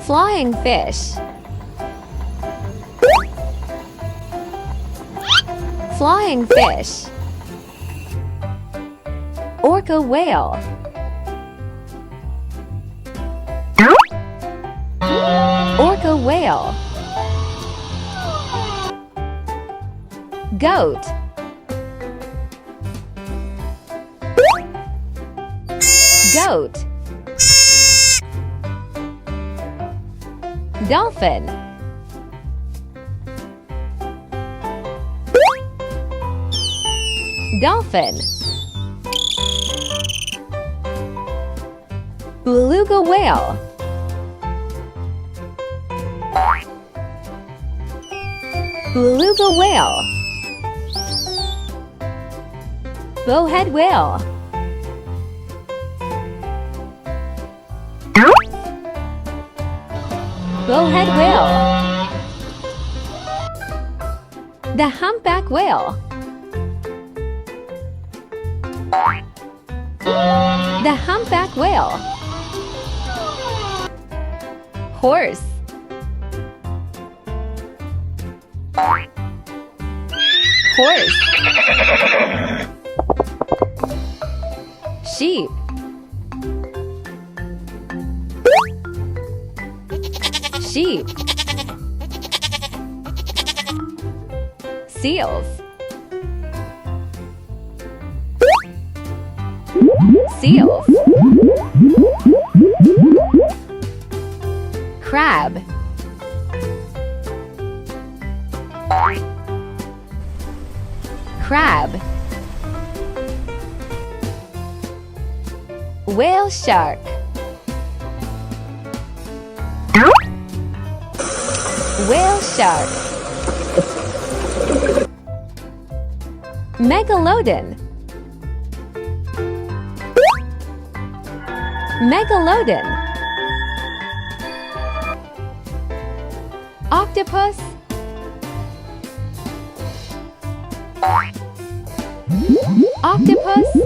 Flying fish. Flying fish. Orca whale. Orca whale. Goat. Goat. Dolphin. Dolphin. Beluga whale. Beluga whale. Bowhead whale. Bowhead whale. The humpback whale. The humpback whale. Horse. Horse. Sheep. Sheep. Seals. Seals. Crab. Crab. Whale shark. Whale shark. Megalodon. Megalodon. Octopus. Octopus.